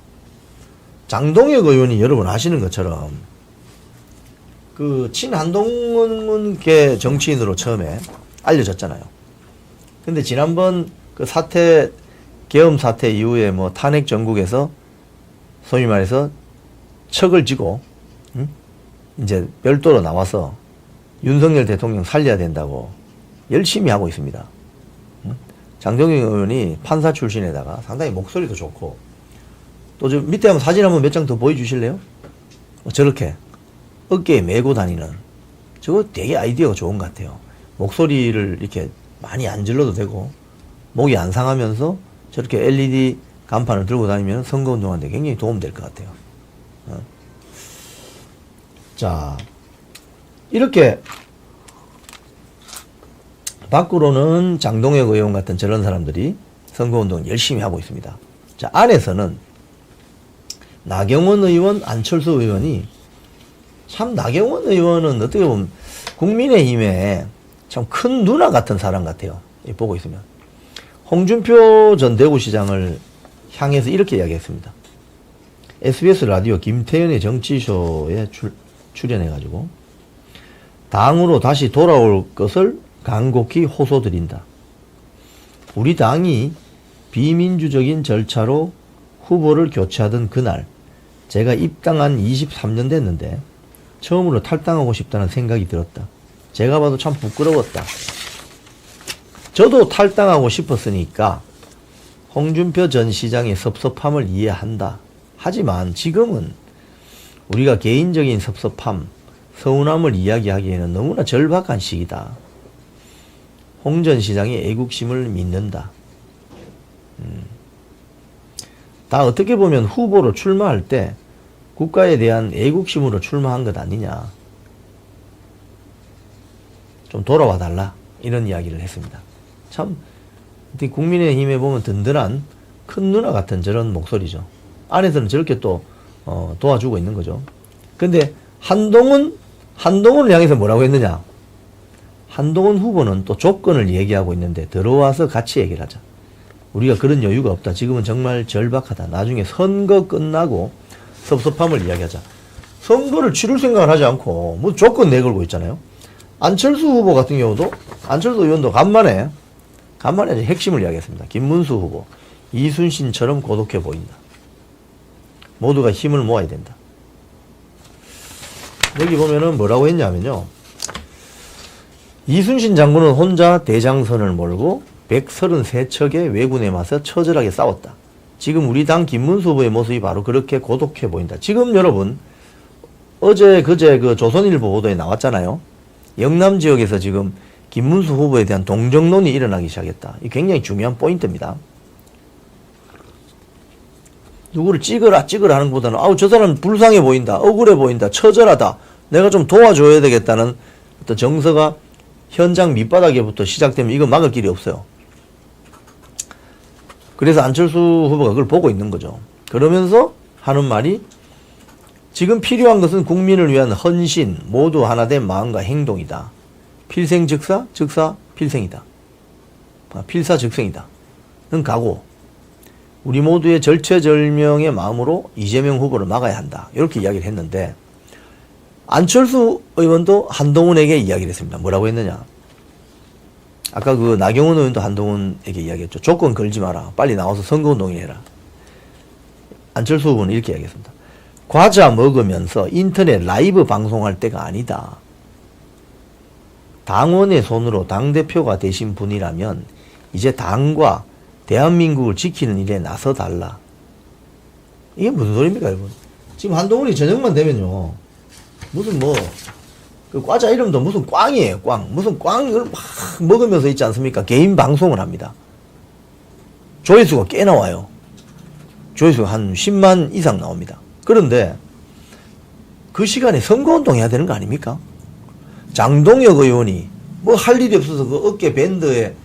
장동혁 의원이 여러분 아시는 것처럼 그 친한동훈계 정치인으로 처음에 알려졌잖아요. 근데 지난번 그 계엄 사태 이후에 뭐 탄핵 전국에서 소위 말해서 척을 지고 이제 별도로 나와서 윤석열 대통령 살려야 된다고 열심히 하고 있습니다. 장동혁 의원이 판사 출신에다가 상당히 목소리도 좋고, 또 저 밑에 한번 사진 한번 몇 장 더 보여주실래요? 저렇게 어깨에 메고 다니는, 저거 되게 아이디어가 좋은 것 같아요. 목소리를 이렇게 많이 안 질러도 되고 목이 안 상하면서 저렇게 LED 간판을 들고 다니면 선거운동하는데 굉장히 도움될 것 같아요. 자, 이렇게 밖으로는 장동혁 의원 같은 저런 사람들이 선거운동 열심히 하고 있습니다. 자, 안에서는 나경원 의원, 안철수 의원이, 참 나경원 의원은 어떻게 보면 국민의힘에 참 큰 누나 같은 사람 같아요. 보고 있으면. 홍준표 전 대구시장을 향해서 이렇게 이야기했습니다. SBS 라디오 김태현의 정치쇼에 출연해가지고 당으로 다시 돌아올 것을 간곡히 호소드린다. 우리 당이 비민주적인 절차로 후보를 교체하던 그날 제가 입당한 23년 됐는데 처음으로 탈당하고 싶다는 생각이 들었다. 제가 봐도 참 부끄러웠다. 저도 탈당하고 싶었으니까 홍준표 전 시장의 섭섭함을 이해한다. 하지만 지금은 우리가 개인적인 섭섭함, 서운함을 이야기하기에는 너무나 절박한 시기다. 홍 전 시장의 애국심을 믿는다. 다 어떻게 보면 후보로 출마할 때 국가에 대한 애국심으로 출마한 것 아니냐. 좀 돌아와 달라. 이런 이야기를 했습니다. 참 국민의힘에 보면 든든한 큰 누나 같은 저런 목소리죠. 안에서는 저렇게 또 도와주고 있는 거죠. 근데 한동훈을 향해서 뭐라고 했느냐. 한동훈 후보는 또 조건을 얘기하고 있는데 들어와서 같이 얘기를 하자. 우리가 그런 여유가 없다. 지금은 정말 절박하다. 나중에 선거 끝나고 섭섭함을 이야기하자. 선거를 치를 생각을 하지 않고 뭐 조건 내걸고 있잖아요. 안철수 후보 같은 경우도, 안철수 의원도 간만에 핵심을 이야기했습니다. 김문수 후보. 이순신처럼 고독해 보인다. 모두가 힘을 모아야 된다. 여기 보면은 뭐라고 했냐면요. 이순신 장군은 혼자 대장선을 몰고 133척의 왜군에 맞서 처절하게 싸웠다. 지금 우리 당 김문수 후보의 모습이 바로 그렇게 고독해 보인다. 지금 여러분 어제 그제 그 조선일보 보도에 나왔잖아요. 영남 지역에서 지금 김문수 후보에 대한 동정론이 일어나기 시작했다. 이 굉장히 중요한 포인트입니다. 누구를 찍으라 하는 것보다는 아우 저 사람 불쌍해 보인다. 억울해 보인다. 처절하다. 내가 좀 도와줘야 되겠다는 어떤 정서가 현장 밑바닥에부터 시작되면 이거 막을 길이 없어요. 그래서 안철수 후보가 그걸 보고 있는 거죠. 그러면서 하는 말이 지금 필요한 것은 국민을 위한 헌신, 모두 하나 된 마음과 행동이다. 필생즉사, 즉사 필생이다. 필사즉생이다. 는 각오. 우리 모두의 절체절명의 마음으로 이재명 후보를 막아야 한다. 이렇게 이야기를 했는데 안철수 의원도 한동훈에게 이야기를 했습니다. 뭐라고 했느냐. 아까 그 나경원 의원도 한동훈에게 이야기했죠. 조건 걸지 마라. 빨리 나와서 선거운동을 해라. 안철수 후보는 이렇게 이야기했습니다. 과자 먹으면서 인터넷 라이브 방송할 때가 아니다. 당원의 손으로 당대표가 되신 분이라면 이제 당과 대한민국을 지키는 일에 나서달라. 이게 무슨 소리입니까, 여러분? 지금 한동훈이 저녁만 되면요. 무슨 그 과자 이름도 무슨 꽝이에요, 꽝. 무슨 꽝을 막 먹으면서 있지 않습니까? 개인 방송을 합니다. 조회수가 꽤 나와요. 조회수가 한 10만 이상 나옵니다. 그런데 그 시간에 선거운동 해야 되는 거 아닙니까? 장동혁 의원이 뭐 할 일이 없어서 그 어깨 밴드에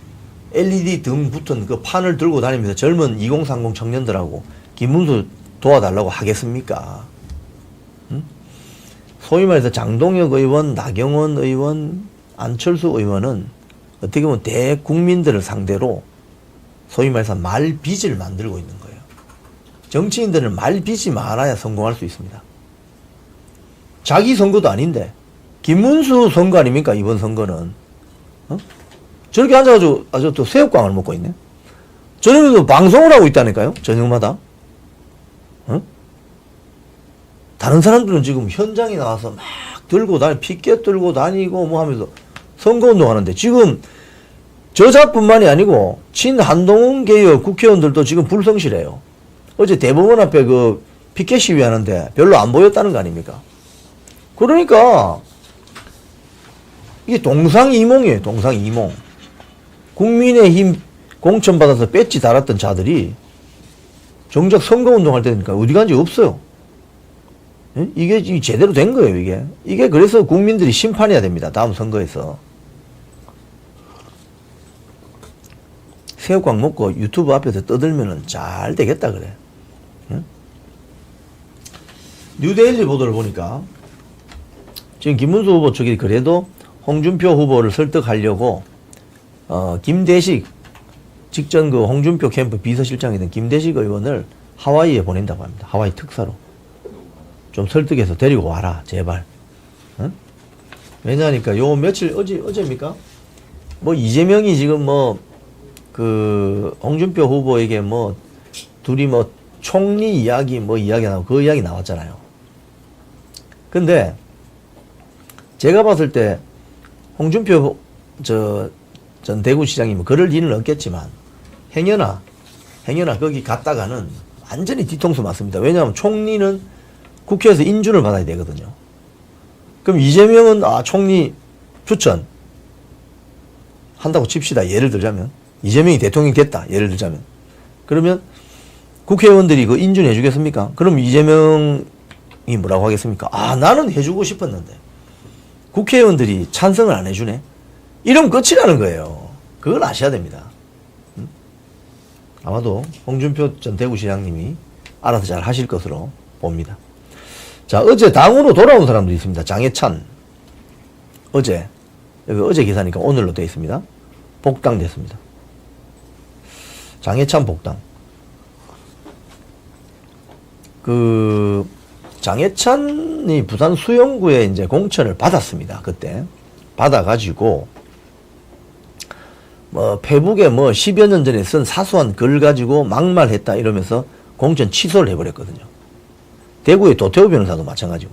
LED 등 붙은 그 판을 들고 다니면서 젊은 2030 청년들하고 김문수 도와달라고 하겠습니까? 응? 소위 말해서 장동혁 의원, 나경원 의원, 안철수 의원은 어떻게 보면 대국민들을 상대로 소위 말해서 말빚을 만들고 있는 거예요. 정치인들은 말빚이 많아야 성공할 수 있습니다. 자기 선거도 아닌데 김문수 선거 아닙니까? 이번 선거는. 어? 저렇게 앉아가지고 아주 또 새우깡을 먹고 있네. 저녁에도 방송을 하고 있다니까요. 저녁마다. 어? 다른 사람들은 지금 현장에 나와서 막 들고 피켓 들고 다니고 뭐 하면서 선거운동 하는데 지금 저자뿐만이 아니고 친한동훈 계열 국회의원들도 지금 불성실해요. 어제 대법원 앞에 그 피켓 시위하는데 별로 안 보였다는 거 아닙니까? 그러니까 이게 동상이몽이에요. 동상이몽. 국민의힘 공천받아서 배지 달았던 자들이 정작 선거운동할 때니까 어디 간지 없어요. 이게 제대로 된 거예요. 이게 그래서 국민들이 심판해야 됩니다. 다음 선거에서. 새우깡 먹고 유튜브 앞에서 떠들면은 잘 되겠다 그래. 응? 뉴데일리 보도를 보니까 지금 김문수 후보 쪽이 그래도 홍준표 후보를 설득하려고 김대식 직전 그 홍준표 캠프 비서실장이던 김대식 의원을 하와이에 보낸다고 합니다. 하와이 특사로. 좀 설득해서 데리고 와라 제발. 응? 왜냐하니까 요 며칠 어제입니까? 뭐 이재명이 지금 그 홍준표 후보에게 둘이 총리 이야기 이야기 나오고 그 이야기 나왔잖아요. 근데 제가 봤을 때 홍준표 전 대구시장이 그럴 일은 없겠지만 행여나 거기 갔다가는 완전히 뒤통수 맞습니다. 왜냐하면 총리는 국회에서 인준을 받아야 되거든요. 그럼 이재명은 총리 추천 한다고 칩시다. 예를 들자면 이재명이 대통령이 됐다. 예를 들자면 그러면 국회의원들이 그 인준해 주겠습니까? 그럼 이재명이 뭐라고 하겠습니까? 나는 해주고 싶었는데 국회의원들이 찬성을 안 해주네. 이러면 끝이라는 거예요. 그걸 아셔야 됩니다. 아마도 홍준표 전 대구시장님이 알아서 잘 하실 것으로 봅니다. 자, 어제 당으로 돌아온 사람들이 있습니다. 장해찬. 어제 기사니까 오늘로 되어 있습니다. 복당됐습니다. 장해찬 복당. 장해찬이 부산 수영구에 이제 공천을 받았습니다. 그때. 받아가지고, 뭐 페북에 뭐 10여 년 전에 쓴 사소한 글 가지고 막말했다 이러면서 공천 취소를 해버렸거든요. 대구의 도태우 변호사도 마찬가지고.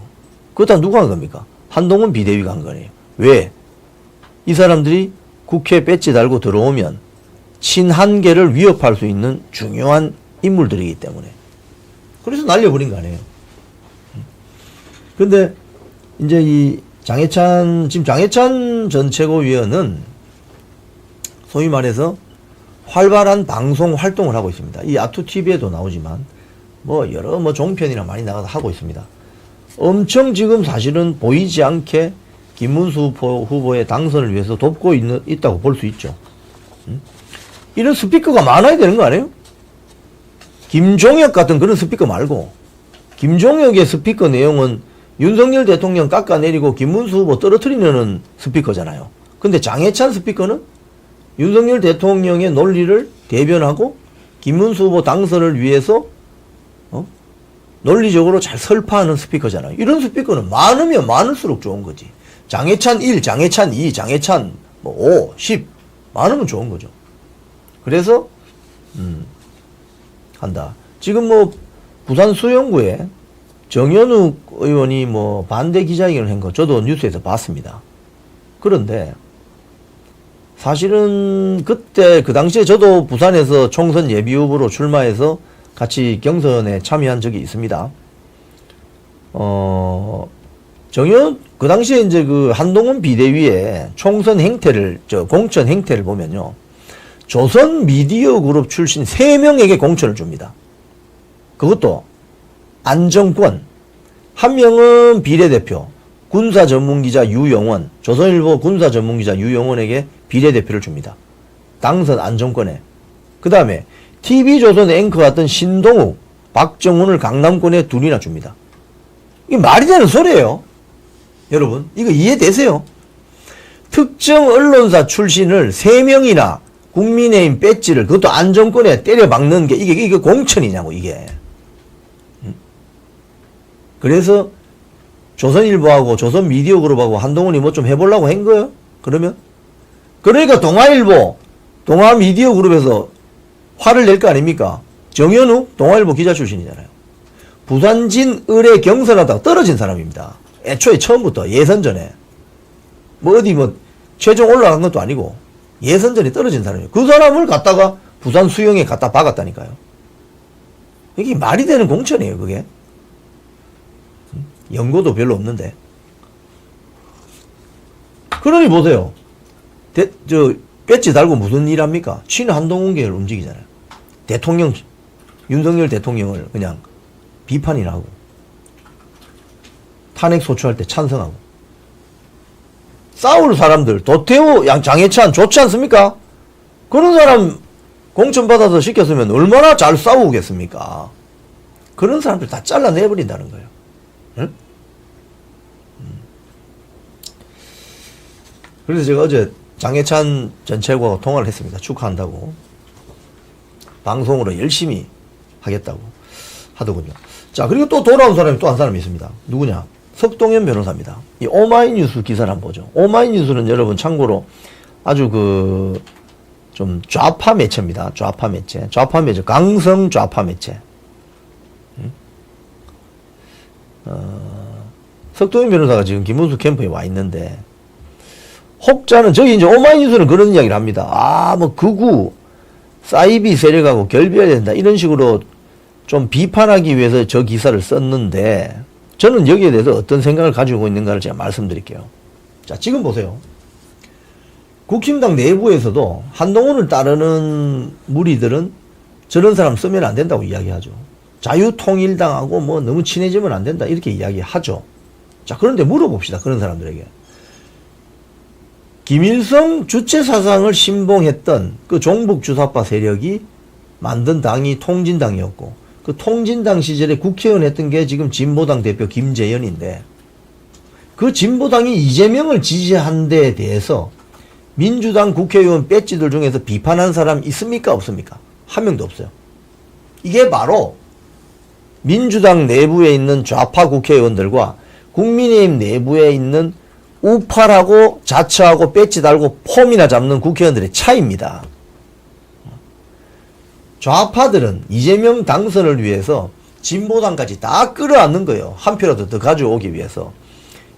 그거 다 누가 한 겁니까? 한동훈 비대위가 한 거네요. 왜? 이 사람들이 국회 배지 달고 들어오면 친한계를 위협할 수 있는 중요한 인물들이기 때문에. 그래서 날려버린 거 아니에요. 근데 이제 이 지금 장해찬 전 최고위원은 소위 말해서 활발한 방송 활동을 하고 있습니다. 이 아투TV에도 나오지만 뭐 여러 뭐 종편이나 많이 나가서 하고 있습니다. 엄청 지금 사실은 보이지 않게 김문수 후보의 당선을 위해서 돕고 있다고 볼 수 있죠. 이런 스피커가 많아야 되는 거 아니에요? 김종혁 같은 그런 스피커 말고, 김종혁의 스피커 내용은 윤석열 대통령 깎아내리고 김문수 후보 떨어뜨리는 스피커잖아요. 근데 장해찬 스피커는 윤석열 대통령의 논리를 대변하고 김문수 후보 당선을 위해서 논리적으로 잘 설파하는 스피커잖아요. 이런 스피커는 많으면 많을수록 좋은 거지. 장해찬 1, 장해찬 2, 장해찬 뭐 5, 10 많으면 좋은 거죠. 그래서 한다. 지금 뭐 부산 수영구에 정현욱 의원이 뭐 반대 기자회견을 한 거 저도 뉴스에서 봤습니다. 그런데 사실은 그때 그 당시에 저도 부산에서 총선 예비후보로 출마해서 같이 경선에 참여한 적이 있습니다. 그 당시에 이제 그 한동훈 비대위의 총선 행태를, 공천 행태를 보면요. 조선 미디어 그룹 출신 3명에게 공천을 줍니다. 그것도 안정권, 한 명은 비례대표, 군사 전문기자 유영원, 조선일보 군사 전문기자 유영원에게 비례대표를 줍니다. 당선 안정권에. 그 다음에 TV조선 앵커 같은 신동욱, 박정훈을 강남권에 둘이나 줍니다. 이게 말이 되는 소리예요. 여러분, 이거 이해되세요? 특정 언론사 출신을 3명이나 국민의힘 배지를, 그것도 안정권에 때려박는 게 이게 공천이냐고, 이게. 그래서 조선일보하고 조선미디어그룹하고 한동훈이 뭐 좀 해보려고 한 거예요? 그러면? 그러니까 동아일보, 동아미디어그룹에서 화를 낼 거 아닙니까? 정현욱 동아일보 기자 출신이잖아요. 부산진 의뢰 경선하다가 떨어진 사람입니다. 애초에 처음부터 예선전에. 뭐 어디 뭐 최종 올라간 것도 아니고 예선전에 떨어진 사람이에요. 그 사람을 갖다가 부산 수영에 갖다 박았다니까요. 이게 말이 되는 공천이에요, 그게. 연고도 별로 없는데. 그러니 보세요. 배지 달고 무슨 일 합니까? 친한동훈계를 움직이잖아요. 대통령, 윤석열 대통령을 그냥 비판이나 하고, 탄핵 소추할 때 찬성하고. 싸울 사람들, 도태우, 장해찬 좋지 않습니까? 그런 사람 공천받아서 시켰으면 얼마나 잘 싸우겠습니까? 그런 사람들 다 잘라내버린다는 거예요. 응? 그래서 제가 어제 장해찬 전 최고하고 통화를 했습니다. 축하한다고. 방송으로 열심히 하겠다고 하더군요. 자, 그리고 또 돌아온 사람이 또 한 사람이 있습니다. 누구냐? 석동현 변호사입니다. 이 오마이뉴스 기사를 한번 보죠. 오마이뉴스는 여러분 참고로 아주 좀 좌파 매체입니다. 좌파 매체. 강성 좌파 매체. 석동현 변호사가 지금 김문수 캠프에 와 있는데, 혹자는, 저기 이제 오마이뉴스는 그런 이야기를 합니다. 뭐 극우, 사이비 세력하고 결별해야 된다. 이런 식으로 좀 비판하기 위해서 저 기사를 썼는데, 저는 여기에 대해서 어떤 생각을 가지고 있는가를 제가 말씀드릴게요. 자, 지금 보세요. 국힘당 내부에서도 한동훈을 따르는 무리들은 저런 사람 쓰면 안 된다고 이야기하죠. 자유통일당하고 뭐 너무 친해지면 안 된다. 이렇게 이야기하죠. 자, 그런데 물어봅시다. 그런 사람들에게. 김일성 주체 사상을 신봉했던 그 종북 주사파 세력이 만든 당이 통진당이었고, 그 통진당 시절에 국회의원 했던 게 지금 진보당 대표 김재현인데, 그 진보당이 이재명을 지지한 데에 대해서 민주당 국회의원 배지들 중에서 비판한 사람 있습니까? 없습니까? 한 명도 없어요. 이게 바로 민주당 내부에 있는 좌파 국회의원들과 국민의힘 내부에 있는 우파라고 자처하고 배지 달고 폼이나 잡는 국회의원들의 차이입니다. 좌파들은 이재명 당선을 위해서 진보당까지 다 끌어안는 거예요. 한 표라도 더 가져오기 위해서.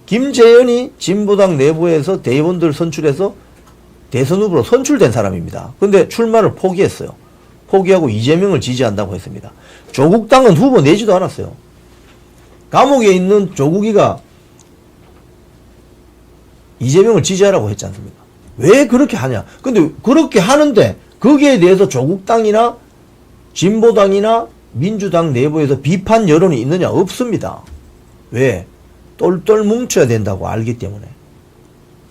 김재현이 진보당 내부에서 대의원들 선출해서 대선 후보로 선출된 사람입니다. 근데 출마를 포기했어요. 포기하고 이재명을 지지한다고 했습니다. 조국당은 후보 내지도 않았어요. 감옥에 있는 조국이가 이재명을 지지하라고 했지 않습니까? 왜 그렇게 하냐? 근데 그렇게 하는데 거기에 대해서 조국당이나 진보당이나 민주당 내부에서 비판 여론이 있느냐? 없습니다. 왜? 똘똘 뭉쳐야 된다고 알기 때문에.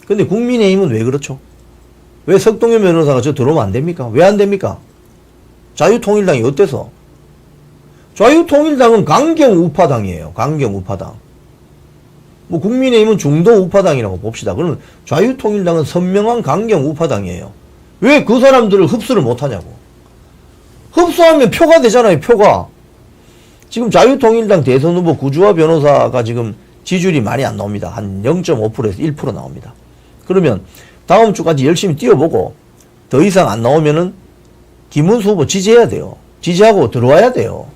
근데 국민의힘은 왜 그렇죠? 왜 석동현 변호사가 저 들어오면 안 됩니까? 왜 안 됩니까? 자유통일당이 어때서? 자유통일당은 강경 우파당이에요. 강경 우파당. 뭐 국민의힘은 중도 우파당이라고 봅시다. 그러면 자유통일당은 선명한 강경 우파당이에요. 왜 그 사람들을 흡수를 못하냐고. 흡수하면 표가 되잖아요. 표가. 지금 자유통일당 대선 후보 구주화 변호사가 지금 지지율이 많이 안 나옵니다. 한 0.5%에서 1% 나옵니다. 그러면 다음 주까지 열심히 뛰어보고 더 이상 안 나오면은 김문수 후보 지지해야 돼요. 지지하고 들어와야 돼요.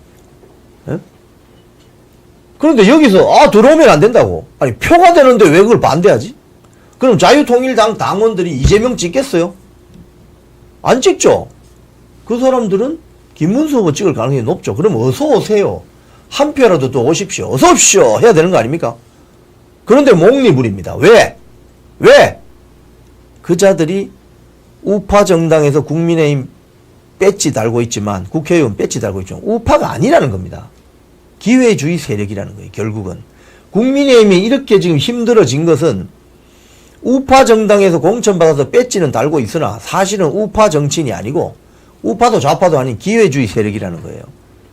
예? 그런데 여기서 들어오면 안 된다고. 아니 표가 되는데 왜 그걸 반대하지? 그럼 자유통일당 당원들이 이재명 찍겠어요? 안 찍죠. 그 사람들은 김문수 후보 찍을 가능성이 높죠. 그럼 어서 오세요. 한 표라도 또 오십시오. 어서 오십시오. 해야 되는 거 아닙니까? 그런데 몽리부립니다. 왜? 왜? 그 자들이 우파 정당에서 국민의힘 배지 달고 있지만 국회의원 배지 달고 있죠. 우파가 아니라는 겁니다. 기회주의 세력이라는 거예요. 결국은. 국민의힘이 이렇게 지금 힘들어진 것은 우파 정당에서 공천받아서 배지는 달고 있으나 사실은 우파 정치인이 아니고 우파도 좌파도 아닌 기회주의 세력이라는 거예요.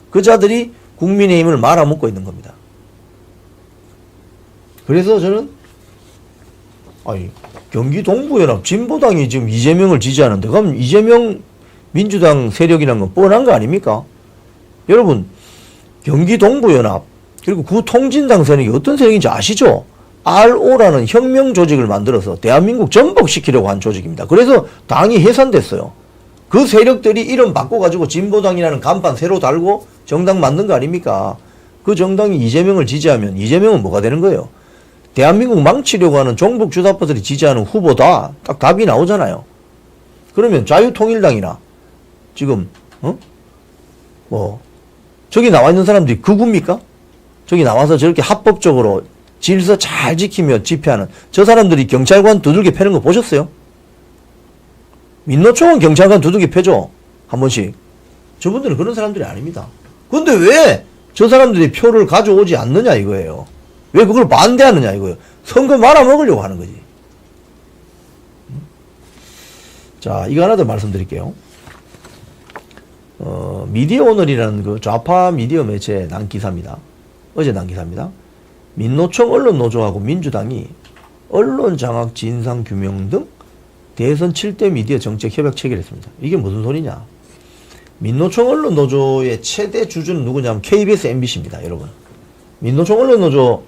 그 자들이 국민의힘을 말아먹고 있는 겁니다. 그래서 저는 경기 동부연합 진보당이 지금 이재명을 지지하는데 그럼 이재명 민주당 세력이라는 건 뻔한 거 아닙니까? 여러분 경기 동부연합 그리고 구통진당 세력이 어떤 세력인지 아시죠? RO라는 혁명 조직을 만들어서 대한민국 전복시키려고 한 조직입니다. 그래서 당이 해산됐어요. 그 세력들이 이름 바꿔가지고 진보당이라는 간판 새로 달고 정당 만든 거 아닙니까? 그 정당이 이재명을 지지하면 이재명은 뭐가 되는 거예요? 대한민국 망치려고 하는 종북 주사파들이 지지하는 후보다. 딱 답이 나오잖아요. 그러면 자유통일당이나 지금 저기 나와 있는 사람들이 극우입니까? 저기 나와서 저렇게 합법적으로 질서 잘 지키며 집회하는 저 사람들이 경찰관 두들겨 패는 거 보셨어요? 민노총은 경찰관 두들겨 패죠. 한 번씩. 저분들은 그런 사람들이 아닙니다. 근데 왜 저 사람들이 표를 가져오지 않느냐 이거예요. 왜 그걸 반대하느냐 이거예요. 선거 말아먹으려고 하는 거지. 자, 이거 하나 더 말씀드릴게요. 미디어 오늘이라는 그 좌파 미디어 매체에 난 기사입니다. 어제 난 기사입니다. 민노총 언론노조하고 민주당이 언론 장악 진상 규명 등 대선 7대 미디어 정책 협약 체결했습니다. 이게 무슨 소리냐? 민노총 언론노조의 최대 주주는 누구냐면 KBS, MBC입니다. 여러분. 민노총 언론노조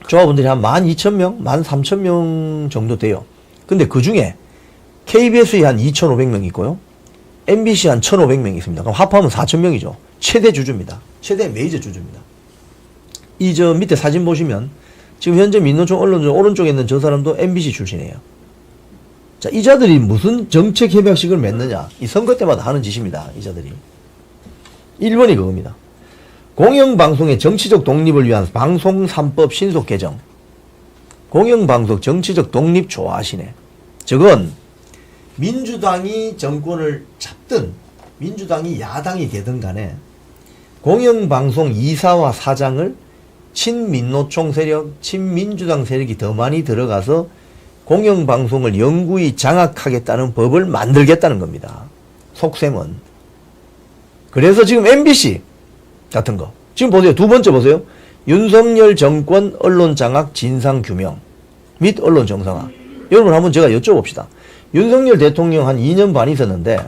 조합원들이 한 12,000명, 13,000명 정도 돼요. 근데 그 중에 KBS에 한 2,500명 있고요. MBC 한 1,500명 있습니다. 그럼 합하면 4,000명이죠. 최대 주주입니다. 최대 메이저 주주입니다. 이 저 밑에 사진 보시면 지금 현재 민노총 언론노조 오른쪽에 있는 저 사람도 MBC 출신이에요. 자, 이 자들이 무슨 정책 협약식을 맺느냐. 이 선거 때마다 하는 짓입니다. 이 자들이. 1번이 그겁니다. 공영방송의 정치적 독립을 위한 방송 3법 신속 개정. 공영방송 정치적 독립 좋아하시네. 저건 민주당이 정권을 잡든 민주당이 야당이 되든 간에 공영방송 이사와 사장을 친민노총 세력, 친민주당 세력이 더 많이 들어가서 공영방송을 영구히 장악하겠다는 법을 만들겠다는 겁니다. 속셈은. 그래서 지금 MBC 같은 거. 지금 보세요. 두 번째 보세요. 윤석열 정권 언론 장악 진상 규명 및 언론 정상화. 여러분 한번 제가 여쭤봅시다. 윤석열 대통령 한 2년 반 있었는데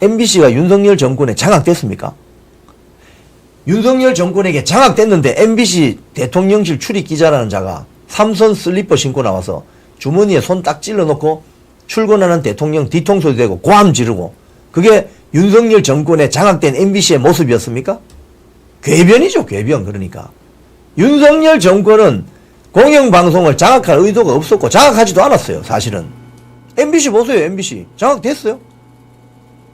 MBC가 윤석열 정권에 장악됐습니까? 윤석열 정권에게 장악됐는데 MBC 대통령실 출입 기자라는 자가 삼선 슬리퍼 신고 나와서 주머니에 손 딱 찔러놓고 출근하는 대통령 뒤통수도 대고 고함 지르고 그게 윤석열 정권의 장악된 MBC의 모습이었습니까? 궤변이죠, 궤변. 그러니까 윤석열 정권은 공영방송을 장악할 의도가 없었고 장악하지도 않았어요. 사실은 MBC 보세요. MBC 장악됐어요.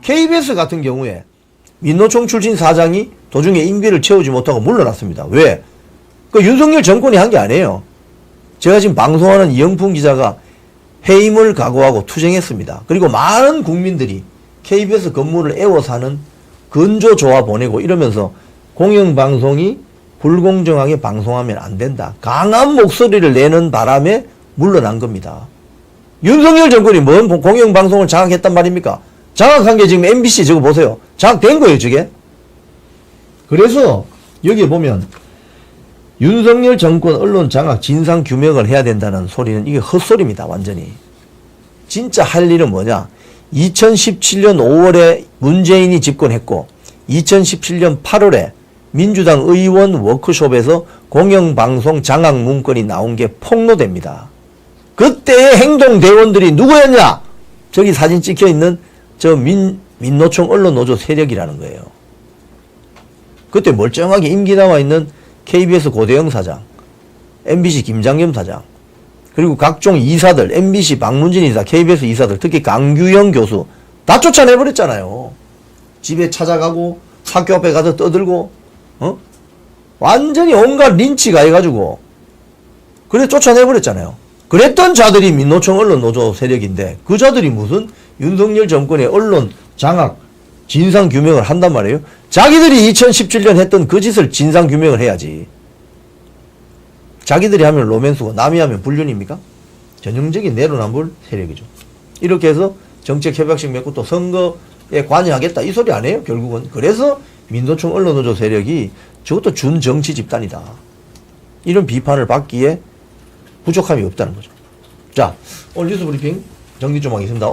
KBS 같은 경우에 민노총 출신 사장이 도중에 임기를 채우지 못하고 물러났습니다. 왜? 그 윤석열 정권이 한 게 아니에요. 제가 지금 방송하는 이영풍 기자가 해임을 각오하고 투쟁했습니다. 그리고 많은 국민들이 KBS 건물을 애워사는 건조조화 보내고 이러면서 공영방송이 불공정하게 방송하면 안 된다. 강한 목소리를 내는 바람에 물러난 겁니다. 윤석열 정권이 뭔 공영방송을 장악했단 말입니까? 장악한 게 지금 MBC 저거 보세요. 장악된 거예요, 저게. 그래서 여기에 보면 윤석열 정권 언론 장악 진상 규명을 해야 된다는 소리는 이게 헛소리입니다. 완전히. 진짜 할 일은 뭐냐. 2017년 5월에 문재인이 집권했고 2017년 8월에 민주당 의원 워크숍에서 공영방송 장악 문건이 나온 게 폭로됩니다. 그때의 행동대원들이 누구였냐? 저기 사진 찍혀있는 저 민노총 언론노조 세력이라는 거예요. 그때 멀쩡하게 임기 나와 있는 KBS 고대영 사장, MBC 김장겸 사장, 그리고 각종 이사들, MBC 박문진 이사, KBS 이사들, 특히 강규영 교수 다 쫓아내버렸잖아요. 집에 찾아가고 학교 앞에 가서 떠들고 완전히 온갖 린치가 해가지고 그래 쫓아내버렸잖아요. 그랬던 자들이 민노총 언론노조 세력인데 그 자들이 무슨 윤석열 정권의 언론 장악 진상 규명을 한단 말이에요. 자기들이 2017년 했던 그 짓을 진상 규명을 해야지. 자기들이 하면 로맨스고 남이 하면 불륜입니까? 전형적인 내로남불 세력이죠. 이렇게 해서 정책 협약식 맺고 또 선거에 관여하겠다 이 소리 안 해요 결국은. 그래서 민노총 언론노조 세력이 저것도 준정치 집단이다. 이런 비판을 받기에 부족함이 없다는 거죠. 자, 오늘 뉴스 브리핑 정리 좀 하겠습니다.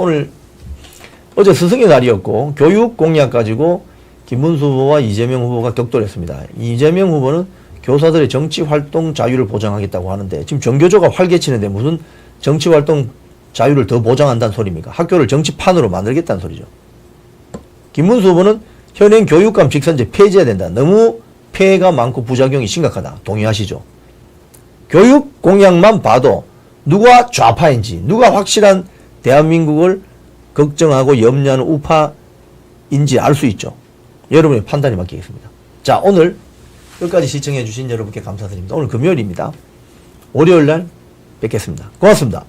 어제 스승의 날이었고 교육 공약 가지고 김문수 후보와 이재명 후보가 격돌했습니다. 이재명 후보는 교사들의 정치활동 자유를 보장하겠다고 하는데 지금 정교조가 활개치는데 무슨 정치활동 자유를 더 보장한다는 소리입니까? 학교를 정치판으로 만들겠다는 소리죠. 김문수 후보는 현행 교육감 직선제 폐지해야 된다. 너무 폐해가 많고 부작용이 심각하다. 동의하시죠? 교육 공약만 봐도 누가 좌파인지 누가 확실한 대한민국을 걱정하고 염려하는 우파인지 알 수 있죠. 여러분의 판단이 맡기겠습니다. 자, 오늘 끝까지 시청해 주신 여러분께 감사드립니다. 오늘 금요일입니다. 월요일 날 뵙겠습니다. 고맙습니다.